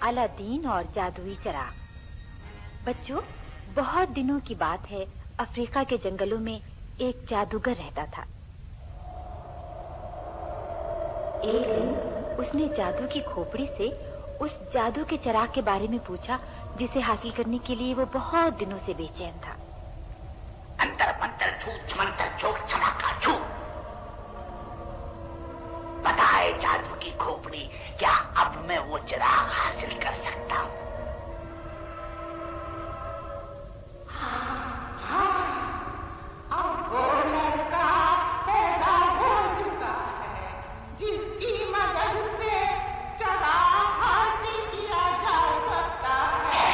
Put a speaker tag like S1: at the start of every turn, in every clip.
S1: Aladdin और जादुई चिराग। बच्चों, बहुत दिनों की बात है, अफ्रीका के जंगलों में एक जादूगर रहता था। एक दिन उसने जादू की खोपड़ी से उस जादू के चिराग के बारे में पूछा, जिसे हासिल करने के लिए वो बहुत दिनों से बेचैन था।
S2: अंतर मंतर छू मंतर छोक छड़ाका छू, बताए जादू की खोपड़ी, क्या अब मैं वो चिराग हासिल कर सकता हूँ?
S3: अब वो लड़का पैदा हो चुका है जिसकी मदद से चिराग हासिल किया जा सकता है।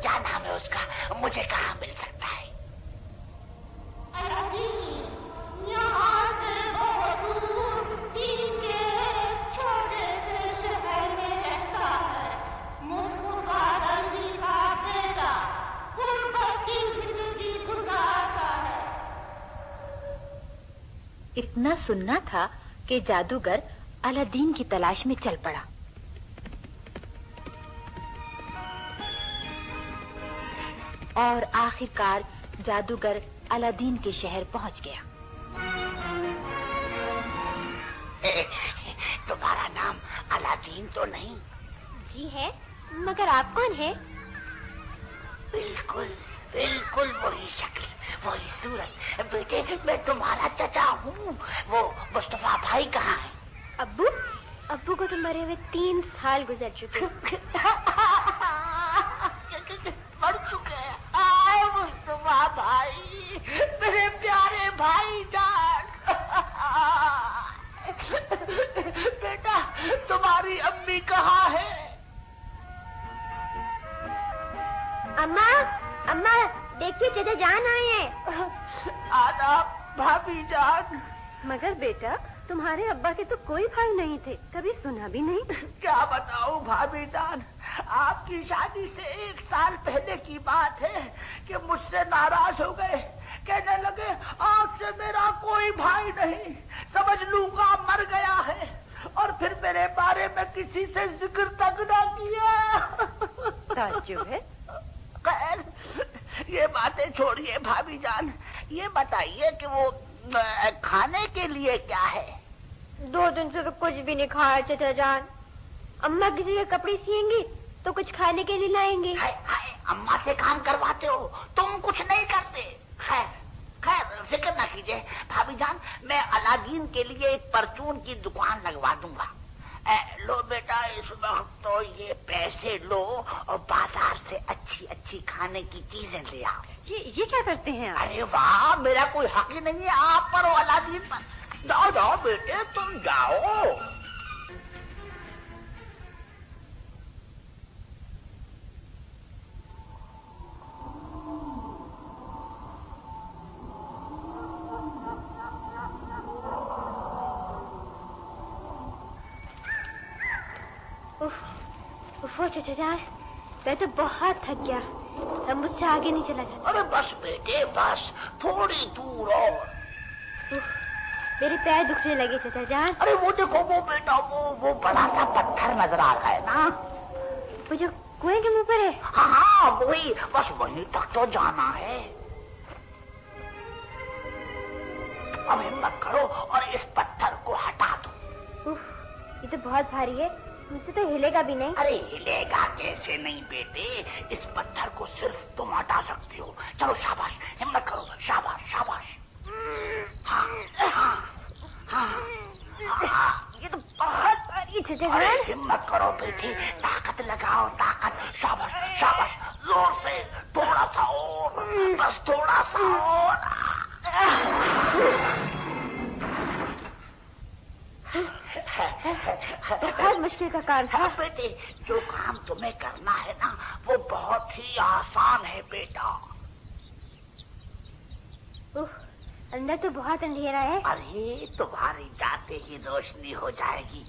S2: क्या नाम है उसका? मुझे कहाँ मिल सकता है?
S3: यहाँ से बहुत दूर चीन के छोटे से शहर में रहता है। मुस्कुरा रही का बेटा गुर्बत की जिंदगी गुजारता है।
S1: इतना सुनना था कि जादूगर अलादीन की तलाश में चल पड़ा। और आखिरकार जादूगर अलादीन के शहर पहुंच गया।
S2: तुम्हारा नाम अलादीन तो नहीं?
S1: जी है, मगर आप कौन हैं?
S2: बिल्कुल बिल्कुल वही शक्ल, वही सूरत। बेटे, मैं तुम्हारा चचा हूँ। वो मुस्तफा भाई कहाँ है?
S1: अब्बू? अब्बू को तो मरे हुए 3 साल गुजर चुके।
S2: मर चुके हैं। आए मुस्तफा भाई, मेरे प्यारे भाई जान। बेटा, तुम्हारी अम्मी कहाँ है?
S1: अम्मा, अम्मा, देखिए चचा जान आए हैं।
S2: आदाब भाभी जान।
S1: मगर बेटा, तुम्हारे अब्बा के तो कोई भाई नहीं थे, कभी सुना भी नहीं।
S2: क्या बताऊं भाभी जान, आपकी शादी से 1 साल पहले की बात है कि मुझसे नाराज हो गए। कहने लगे आज से मेरा कोई भाई नहीं, समझ लूंगा मर गया है। और फिर मेरे बारे में किसी से जिक्र तक ना किया।
S1: ताज्जुब है।
S2: खैर, ये बातें छोड़िए भाभी जान, ये बताइए कि वो खाने के लिए क्या है?
S1: 2 दिन से तो कुछ भी नहीं खाया चचा जान। अम्मा किसी के कपड़े सिएंगी तो कुछ खाने के लिए लाएंगे।
S2: हाय हाय, अम्मा से काम करवाते हो, तुम कुछ नहीं करते। खैर खैर, फिक्र ना कीजिए भाभी जान, मैं अलादीन के लिए एक परचून की दुकान लगवा दूंगा। लो बेटा, इस वक्त तो ये पैसे लो और बाजार से अच्छी अच्छी खाने की चीजें ले आओ।
S1: ये क्या करते हैं आप?
S2: अरे वाह, मेरा कोई हक ही नहीं है आप पर और अलादीन पर। जाओ जाओ बेटे, तुम जाओ।
S1: वो चचा जान, मैं तो बहुत थक गया, अब मुझसे आगे नहीं चला जाता।
S2: अरे बस बेटे बस, थोड़ी दूर और।
S1: मेरे पैर दुखने लगे चचा जान।
S2: अरे वो देखो, वो बेटा, वो बड़ा सा पत्थर नजर आ रहा है ना,
S1: वो जो कुएं के मुंह पर है।
S2: हाँ वही, बस वहीं तक तो जाना है। अब हिम्मत करो और इस पत्थर को हटा दो।
S1: ये तो बहुत भारी है, मुझसे तो हिलेगा भी नहीं।
S2: अरे हिलेगा कैसे नहीं बेटे, इस पत्थर को सिर्फ तुम हटा सकती हो। चलो शाबाश, हिम्मत करो, शाबाश शाबाश। हाँ हाँ हाँ हाँ,
S1: ये तो बहुत भारी है।
S2: अरे हिम्मत करो बेटी, ताकत लगाओ, ताकत। शाबाश शाबाश, जोर से, थोड़ा सा और, बस थोड़ा सा और।
S1: बहुत मुश्किल का काम था।
S2: बेटे, जो काम तुम्हें करना है ना, वो बहुत ही आसान है बेटा।
S1: अंदर तो बहुत अंधेरा है।
S2: अरे तुम्हारी जाते ही रोशनी हो जाएगी।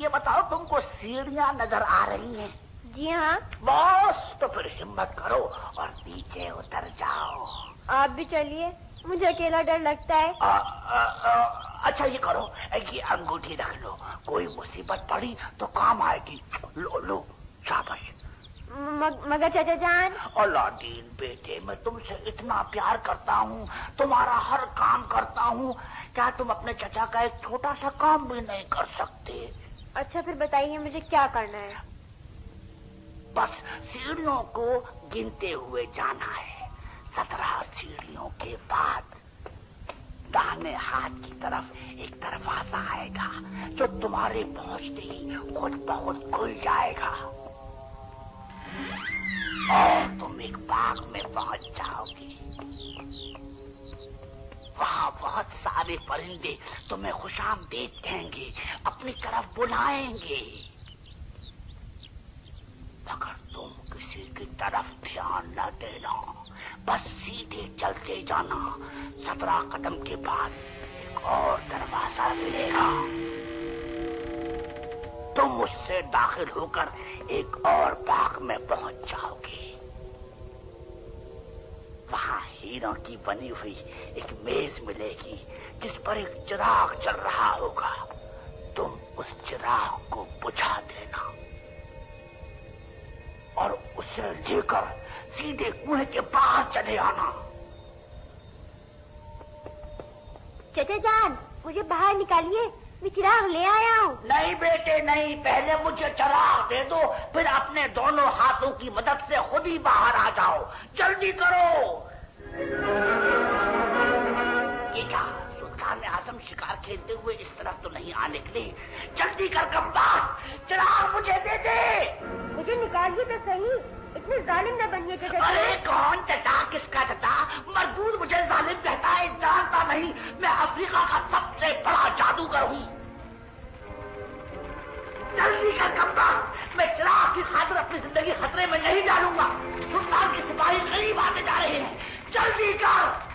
S2: ये बताओ, तुमको सीढ़ियाँ नजर आ रही हैं?
S1: जी हाँ।
S2: बस तो फिर हिम्मत करो और नीचे उतर जाओ।
S1: आप भी चलिए, मुझे अकेला डर लगता है।
S2: अच्छा ये करो, ये अंगूठी रख लो, कोई मुसीबत पड़ी तो काम आएगी। लो लो, शाबाश।
S1: मगर चाचा जान।
S2: अलादीन बेटे, मैं तुमसे इतना प्यार करता हूँ, तुम्हारा हर काम करता हूँ, क्या तुम अपने चचा का एक छोटा सा काम भी नहीं कर सकते?
S1: अच्छा फिर बताइए मुझे क्या करना है?
S2: बस सीढ़ियों को गिनते हुए जाना है। 17 सीढ़ियों के बाद दाहिने हाथ की तरफ एक दरवाजा आएगा जो तुम्हारे पहुंचते ही खुद बहुत खुल जाएगा और तुम एक बाग में पहुंच जाओगे। वहां बहुत सारे परिंदे तुम्हें खुशामदीद कहेंगे, अपनी तरफ बुलाएंगे, मगर तुम किसी की तरफ ध्यान न देना, बस सीधे चलते जाना। 17 कदम के बाद एक और दरवाजा मिलेगा, तुम उससे दाखिल होकर एक और बाग में पहुंच जाओगे। वहां हीरों की बनी हुई एक मेज मिलेगी जिस पर एक चिराग चल रहा होगा, तुम उस चिराग को बुझा देना और उसे लेकर सीधे कुएं के बाहर चले आना।
S1: चाचा जान, मुझे बाहर निकालिए, मैं चिराग ले आया हूँ।
S2: नहीं बेटे नहीं, पहले मुझे चिराग दे दो, फिर अपने दोनों हाथों की मदद से खुद ही बाहर आ जाओ, जल्दी करो। ये क्या, सुल्तान आजम शिकार खेलते हुए इस तरफ तो नहीं आने के लिए? जल्दी कर कब्बा, चिराग मुझे दे दे।
S1: मुझे निकालिए तो सही, इतने जालिम न बनिए चाचा।
S2: अरे कौन चचा, किसका चचा? मरदूद मुझे जालिम कहता है, जानता नहीं मैं अफ्रीका का सबसे बड़ा जादूगर हूँ। जल्दी कर कब्बा, मैं चिराग की खातिर अपनी जिंदगी खतरे में नहीं डालूंगा। सुल्तान के सिपाही करीब आते जा रहे हैं, जल्दी कर।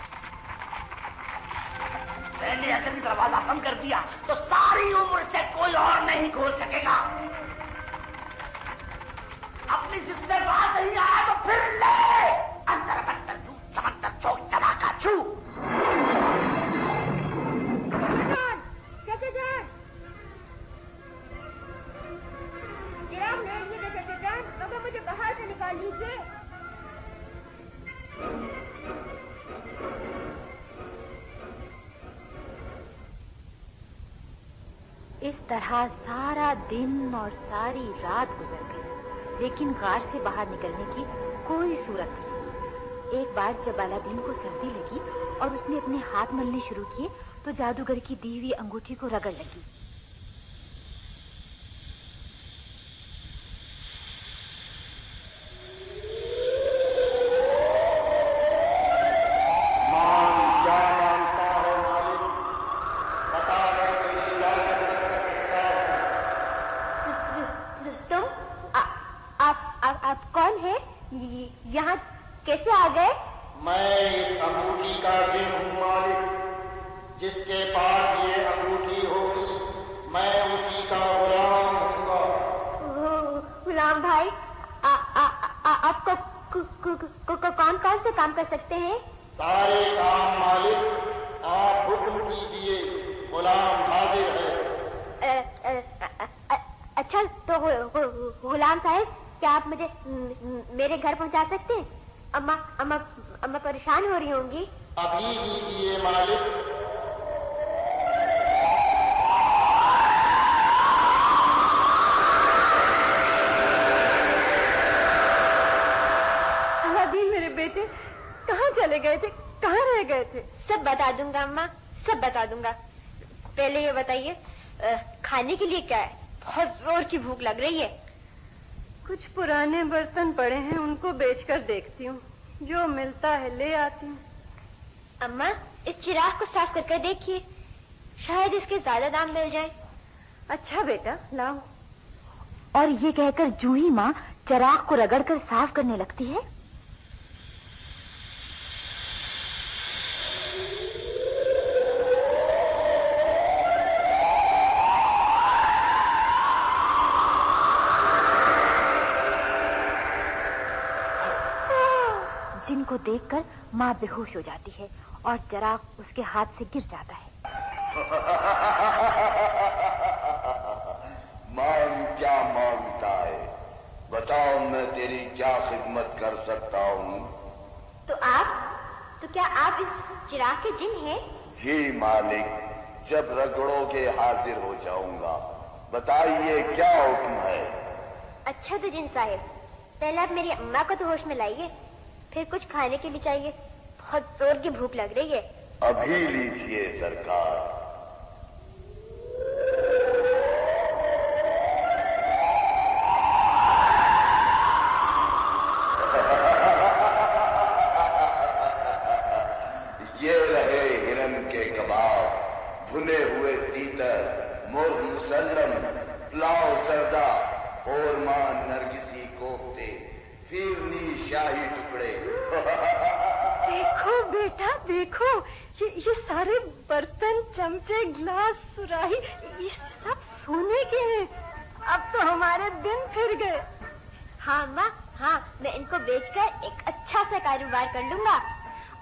S2: मैंने अगर ये दरवाजा बंद कर दिया तो सारी उम्र से कोई और नहीं खोल सकेगा। अपनी जिद से बात नहीं आया तो फिर ले, अंदर बंदर छू, समंदर चौक चला का छू।
S1: चाचा जान, चिराग ले लीजिए चाचा जान, मगर मुझे बाहर से निकाल लीजिए। इस तरह सारा दिन और सारी रात गुजर गई, लेकिन गार से बाहर निकलने की कोई सूरत नहीं। एक बार जब अलादीन को सर्दी लगी और उसने अपने हाथ मलने शुरू किए तो जादूगर की दी हुई अंगूठी को रगड़ लगी। यहाँ कैसे आ गए?
S4: मैं इस अंगूठी का जिन हूँ मालिक, जिसके पास ये अंगूठी होगी मैं उसी का गुलाम हूँगा।
S1: गुलाम भाई, आपको कौन कौन से काम कर सकते हैं?
S4: सारे काम मालिक, आप हुक्म कीजिए, गुलाम हाजिर है।
S1: अच्छा तो गुलाम साहब, क्या आप मुझे मेरे घर पहुंचा सकते हैं? अम्मा परेशान हो रही होंगी।
S4: अभी कीजिए मालिक।
S1: अलादीन मेरे बेटे कहाँ चले गए थे, कहाँ रह गए थे? सब बता दूंगा अम्मा, सब बता दूंगा। पहले ये बताइए खाने के लिए क्या है? बहुत जोर की भूख लग रही है।
S5: कुछ पुराने बर्तन पड़े हैं, उनको बेचकर देखती हूँ, जो मिलता है ले आती हूँ।
S1: अम्मा इस चिराग को साफ करके देखिए, शायद इसके ज्यादा दाम मिल जाए।
S5: अच्छा बेटा लाओ।
S1: और ये कहकर जूही माँ चिराग को रगड़कर साफ करने लगती है। जिनको देखकर माँ बेहोश हो जाती है और चिराग उसके हाथ से गिर जाता है।
S4: मांग क्या मांगता है, बताओ मैं तेरी क्या खिदमत कर सकता हूँ।
S1: तो क्या आप इस चिराग के जिन हैं?
S4: जी मालिक, जब रगड़ोगे हाजिर हो जाऊंगा। बताइए क्या हुक्म है।
S1: अच्छा तो जिन साहिब, पहले आप मेरी अम्मा को तो होश में लाइए, फिर कुछ खाने के लिए चाहिए, बहुत जोर की भूख लग रही है।
S4: अभी लीजिए सरकार। ये रहे हिरन के कबाब, भुने हुए तीतर, मुर्ग मुसल्लम, पुलाव सरदा, ओरमा नरगिसी कोफ्ते, फिरनी शाही टुकड़े।
S5: देखो बेटा देखो, ये सारे बर्तन, चमचे, गिलास, सुराही, ये सब सोने के हैं। अब तो हमारे दिन फिर गए।
S1: हाँ अम्मा, हाँ, मैं इनको बेचकर एक अच्छा सा कारोबार कर लूंगा।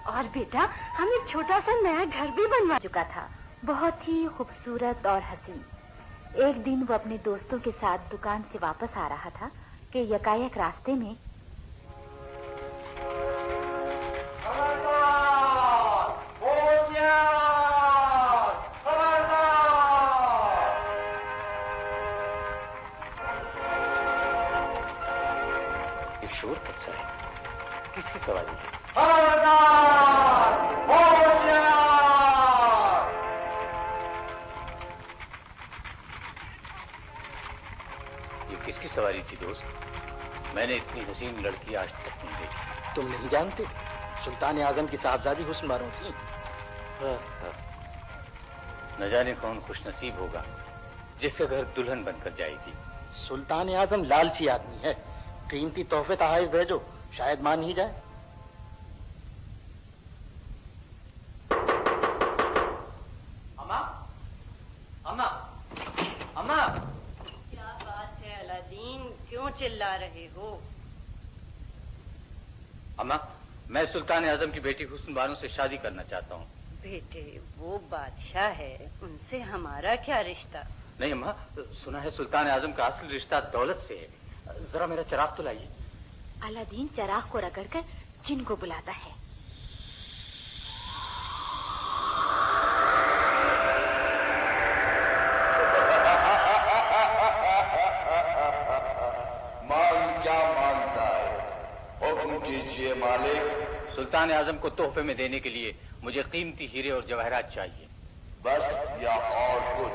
S5: और बेटा, हम एक छोटा सा नया घर भी बनवा
S1: चुका था, बहुत ही खूबसूरत और हसीन। एक दिन वो अपने दोस्तों के साथ दुकान से वापस आ रहा था कि यकायक रास्ते में
S6: शोर कैसा है? किसकी सवारी है? ये किसकी सवारी थी दोस्त? मैंने इतनी हसीन लड़की आज तक नहीं देखी।
S7: तुम नहीं जानते? सुल्तान आजम की साहबजादी हुस्न बारो थी।
S6: न जाने कौन खुशनसीब होगा जिसके घर दुल्हन बनकर जाएगी।
S7: सुल्तान आजम लालची आदमी है, कीमती तोहफे तहाइफ भेजो, शायद मान ही जाए।
S6: अम्मा, अम्मा, अम्मा।
S5: क्या बात है अलादीन, क्यों चिल्ला रहे हो?
S6: अम्मा, मैं सुल्तान आजम की बेटी हुस्न बानो से शादी करना चाहता हूँ।
S5: बेटे, वो बादशाह है, उनसे हमारा क्या रिश्ता?
S6: नहीं अम्मा, सुना है सुल्तान आजम का असल रिश्ता दौलत से है। जरा मेरा चिराग तो लाइए।
S1: अलादीन चिराग को रगड़कर जिन को बुलाता है।
S4: मांग क्या मांगता है, हुक्म कीजिए मालिक।
S6: सुल्तान आजम को तोहफे में देने के लिए मुझे कीमती हीरे और जवाहरात चाहिए।
S4: बस या और कुछ?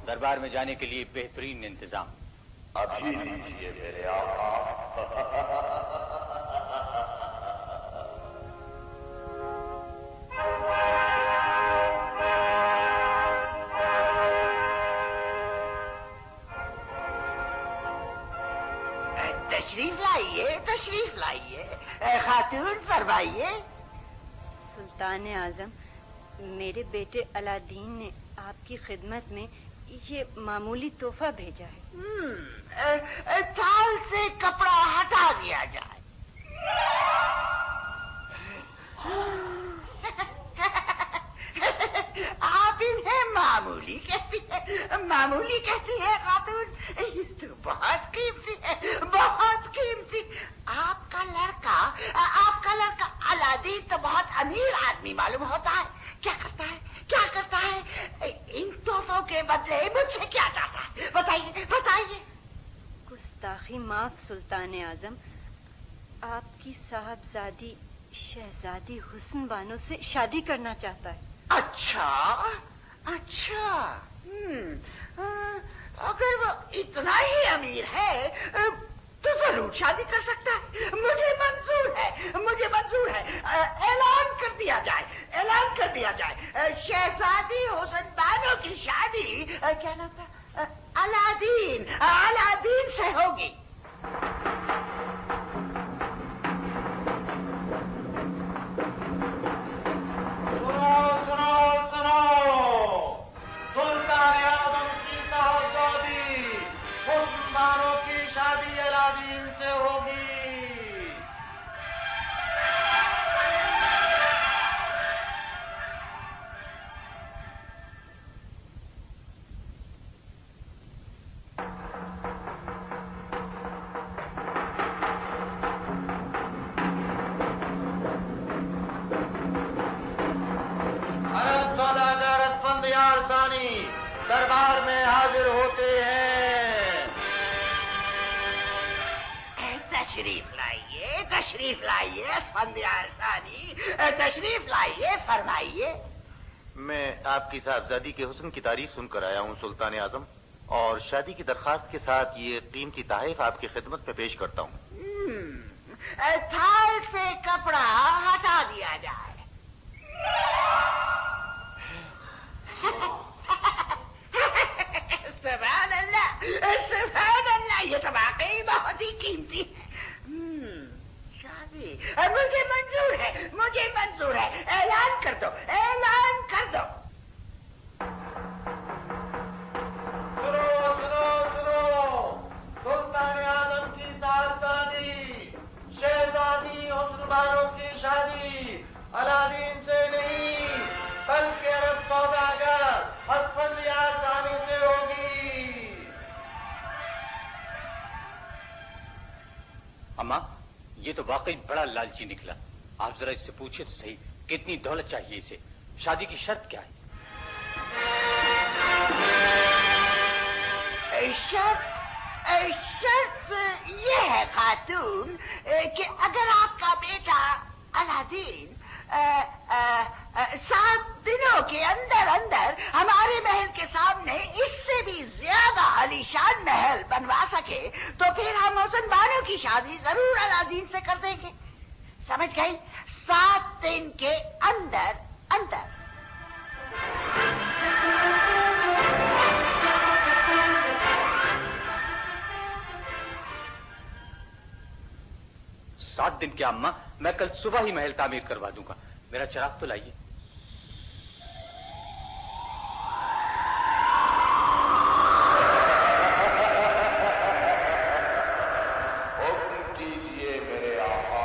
S6: दरबार में जाने के लिए बेहतरीन इंतजाम।
S4: अभी लीजिए मेरे आका।
S2: तशरीफ लाइए खातून, फरमाइए।
S5: सुल्तान आजम, मेरे बेटे अलादीन ने आपकी खिदमत में ये मामूली तोहफा भेजा है।
S2: थाल से कपड़ा हटा दिया जाए। आप इन्हें मामूली कहती है खातून? ये तो बहुत कीमती है, बहुत कीमती। आपका लड़का अलादीन तो बहुत अमीर आदमी मालूम होता है। क्या करता है इन तोहफों के बदले मुझसे क्या चाहता है? बताइए।
S5: गुस्ताखी माफ सुल्तान आजम, आपकी साहबजादी शहजादी हुस्न बानो से शादी करना चाहता है।
S2: अच्छा। अगर वो इतना ही अमीर है तो जरूर शादी कर सकता है। मुझे मंजूर है। ऐलान कर दिया जाए शहजादी हुस्न बानो की शादी क्या नाम था, अलादीन से होगी। तशरीफ लाइए स्फंदियार सानी, तशरीफ लाइए, फरमाइए।
S8: मैं आपकी साहबजादी के हुस्न की तारीफ सुनकर आया हूँ सुल्तान आजम, और शादी की दरखास्त के साथ ये कीमती तोहफा आपकी खिदमत में पेश करता हूँ।
S2: थाल से कपड़ा हटा दिया जाए। सुभान अल्लाह, ये तो वाकई बहुत ही कीमती। शादी मुझे मंजूर है, ऐलान कर दो।
S4: सुल्तान आजम की साहबजादी शहजादी हुस्न बानो की शादी अलादीन से नहीं, बल्कि अरब सौदागर हस्फंदियार सानी से होगी।
S6: अम्मा, ये तो वाकई बड़ा लालची निकला। आप जरा इससे पूछिए तो सही, कितनी दौलत चाहिए इसे? शादी की शर्त क्या है?
S2: शर्त ये है खातून कि अगर आपका बेटा अलादीन 7 दिनों के अंदर हमारे महल के सामने इससे भी ज्यादा आलीशान महल बनवा सके, तो फिर हम हुस्न बानो की शादी जरूर अलादीन से कर देंगे। समझ गई? 7 दिन के अंदर।
S6: सात दिन क्या अम्मा, मैं कल सुबह ही महल तामीर करवा दूंगा। मेरा चिराग तो लाइए।
S4: हुक्म कीजिए मेरे आका।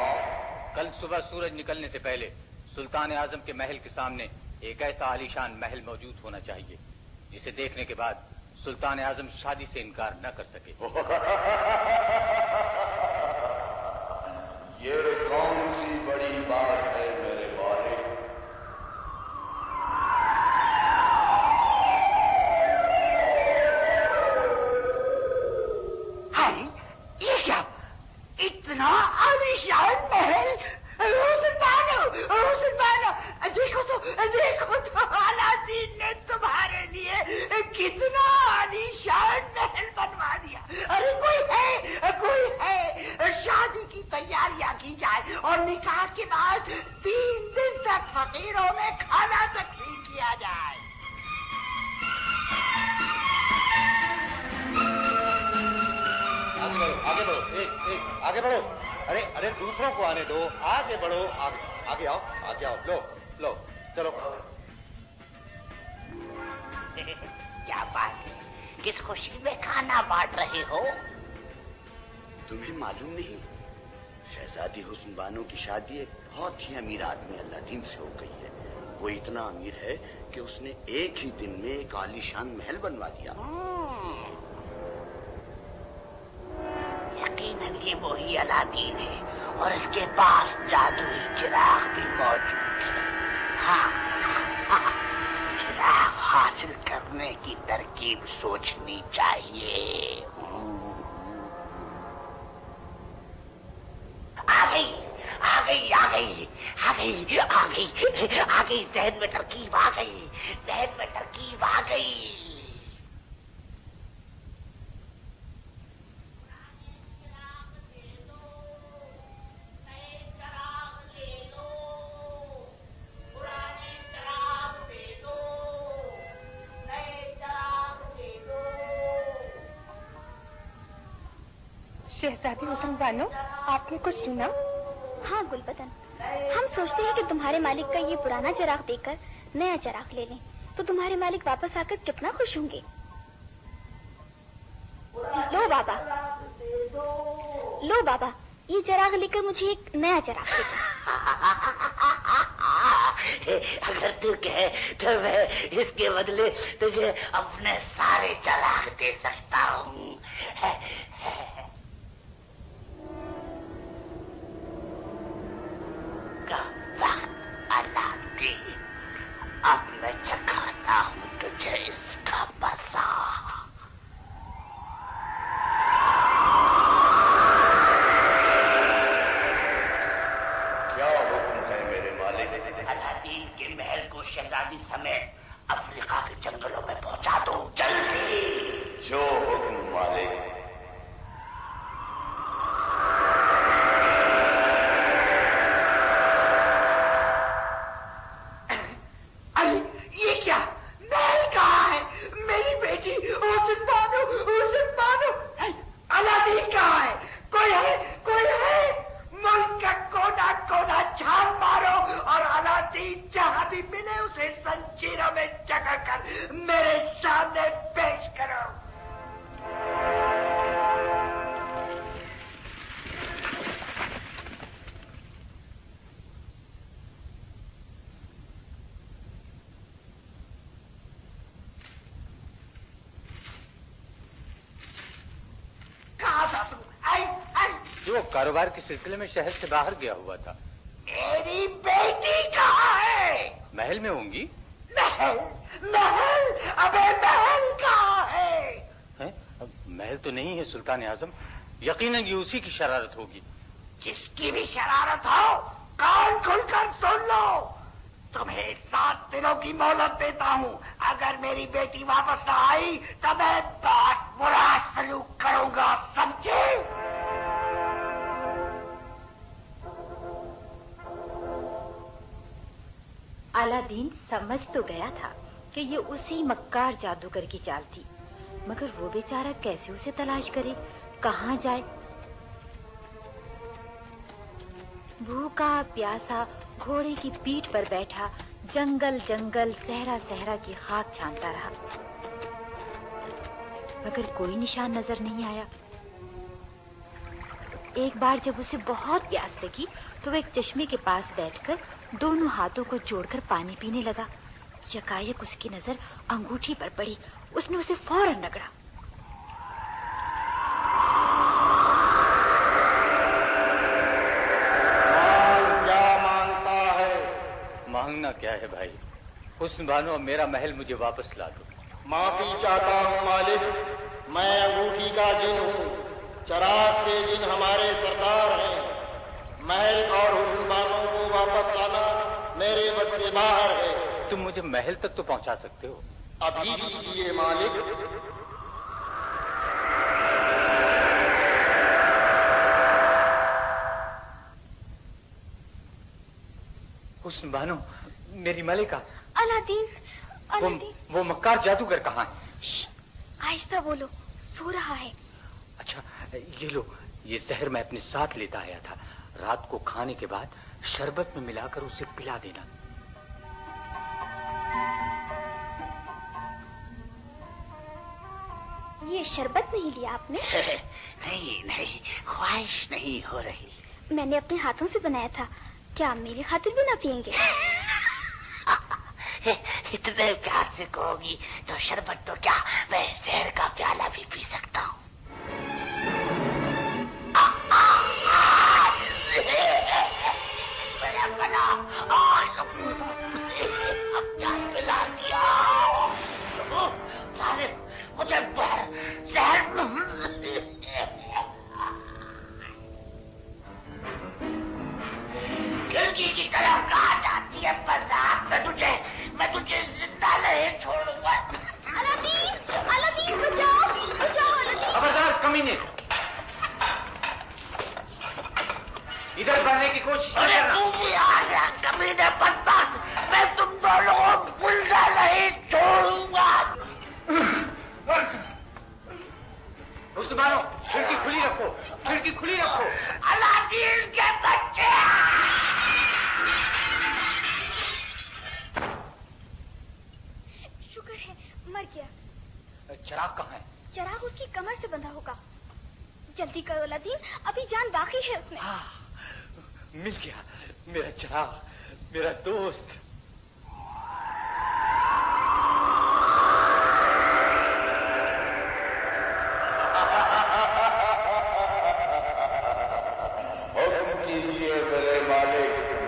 S6: कल सुबह सूरज निकलने से पहले सुल्तान आजम के महल के सामने एक ऐसा आलीशान महल मौजूद होना चाहिए जिसे देखने के बाद सुल्तान आजम शादी से इनकार न कर सके।
S4: ये कौन सी बड़ी बात है मेरे वालिद?
S2: हाय, ये क्या? इतना आलीशान महल! हुस्न बानो, देखो तो अलादीन ने तुम्हारे लिए कितना आलीशान महल बनवा दिया। अरे कोई है, शादी की तैयारियां की जाए और निकाह के बाद 3 दिन तक फकीरों में खाना तकसीम किया जाए।
S8: आगे बढ़ो, आगे बढ़ो। अरे दूसरों को आने दो, आगे बढ़ो, आगे आओ, लो, चलो।
S2: क्या बात है, किस खुशी में खाना बांट रहे हो?
S9: तुम्हें मालूम नहीं, शहजादी हुस्न बानो की शादी एक बहुत ही अमीर आदमी अलादीन से हो गई है। वो इतना अमीर है कि उसने एक ही दिन में एक आलीशान महल बनवा दिया।
S2: यकीनन ये वही अलादीन है और इसके पास जादुई चिराग भी मौजूद है। हाँ, चिराग हासिल करने की तरकीब सोचनी चाहिए। आ गई, जहन में तरकीब आ गई।
S5: शहजादी हुस्न बानो, आपने कुछ सुना?
S10: हाँ गुलबदन, हम सोचते हैं कि तुम्हारे मालिक का ये पुराना चिराग देकर नया चिराग ले लें, तो तुम्हारे मालिक वापस आकर कितना खुश होंगे। लो बाबा, ये चिराग लेकर मुझे एक नया चिराग दे दो।
S2: अगर तू कहे तो मैं इसके बदले तुझे अपने सारे चिराग दे सकता हूँ। अलादीन, अब मैं चखाता हूँ तुझे इसका मजा।
S6: वो कारोबार के सिलसिले में शहर से बाहर गया हुआ था।
S2: मेरी बेटी कहाँ है?
S6: महल में होंगी।
S2: महल? महल? अबे महल कहाँ है?
S6: हैं? महल तो नहीं है सुल्तान आजम, यकीनन ये उसी की शरारत होगी।
S2: जिसकी भी शरारत हो, कान खुलकर सुन लो। तुम्हें 7 दिनों की मोहलत देता हूँ। अगर मेरी बेटी वापस न आई तो मैं बहुत बुरा सलूक करूंगा, समझे?
S1: अलादीन समझ तो गया था कि ये उसी मक्कार जादूगर की चाल थी, मगर वो बेचारा कैसे उसे तलाश करे, कहाँ जाए? भूखा प्यासा घोड़े की पीठ पर बैठा जंगल जंगल सहरा सहरा की खाक छानता रहा, मगर कोई निशान नजर नहीं आया। एक बार जब उसे बहुत प्यास लगी तो वो एक चश्मे के पास बैठकर दोनों हाथों को जोड़कर पानी पीने लगा। यकायक उसकी नजर अंगूठी पर पड़ी, उसने उसे फौरन रगड़ा।
S6: मांगना क्या है भाई? हुस्न बानो, अब मेरा महल मुझे वापस ला दो।
S4: माफी चाहता हूँ मालिक, मैं अंगूठी का जिन हूँ, चराग के जिन हमारे सरदार हैं। महल और हुस्न बानो को वापस लाना मेरे बस से बाहर है।
S6: तुम मुझे महल तक तो पहुंचा सकते हो।
S4: अभी कीजिए मालिक।
S6: हुस्न बानो, मेरी मलिका।
S10: Aladdin, Aladdin.
S6: वो मक्कार जादूगर कहाँ है?
S10: आहिस्ता बोलो, सो रहा है।
S6: अच्छा, ये लो, ये जहर मैं अपने साथ लेता आया था। रात को खाने के बाद शरबत में मिलाकर उसे पिला देना।
S10: ये शरबत नहीं लिया आपने?
S2: नहीं नहीं, ख्वाहिश नहीं हो रही।
S10: मैंने अपने हाथों से बनाया था, क्या मेरी खातिर भी ना पियेंगे?
S2: इतने प्यार से कहोगी तो शरबत तो क्या, मैं जहर का प्याला भी पी सकता हूँ। पिला दिया मुझे जहर। खिड़की की तरफ कहाँ जाती है बरसात? मैं तुझे जिंदा नहीं छोड़ूंगा।
S10: अलादीन, अलादीन, बचाओ, बचाओ अलादीन।
S6: खबरदार कमीने, इधर बढ़ने की कोशिश
S2: तू भी आ गया कमीने बदमाश। मैं तुम दोनों को जिंदा नहीं छोड़ूंगा।
S6: हुस्न बानो, खिड़की खुली रखो, खिड़की खुली रखो।
S2: अलादीन के बच्चे।
S10: शुक्र है मर गया।
S6: चिराग कहाँ है?
S10: चिराग उसकी कमर से बंधा होगा। जल्दी करो अलादीन, अभी जान बाकी है उसमें।
S6: हाँ, मिल गया मेरा चिराग, मेरा दोस्त।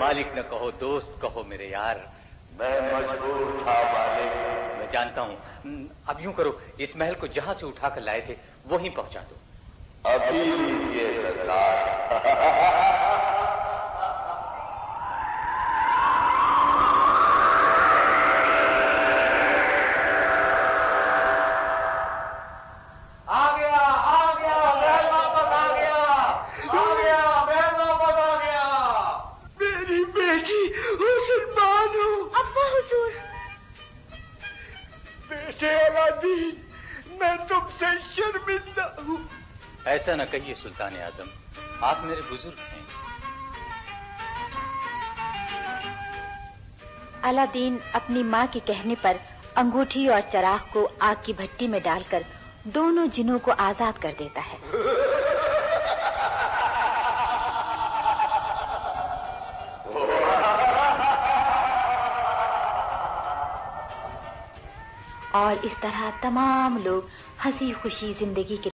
S6: मालिक न कहो, दोस्त कहो मेरे यार।
S9: मैं मजबूर था मालिक।
S6: मैं जानता हूँ। अब यूं करो, इस महल को जहां से उठाकर लाए थे वहीं पहुंचा दो।
S9: अभी लीजिए सरकार।
S6: ऐसा न कहिए सुल्तान आजम, आप मेरे बुजुर्ग हैं।
S1: अलादीन अपनी माँ के कहने पर अंगूठी और चिराग को आग की भट्टी में डालकर दोनों जिनों को आजाद कर देता है। और इस तरह तमाम लोग हंसी खुशी जिंदगी के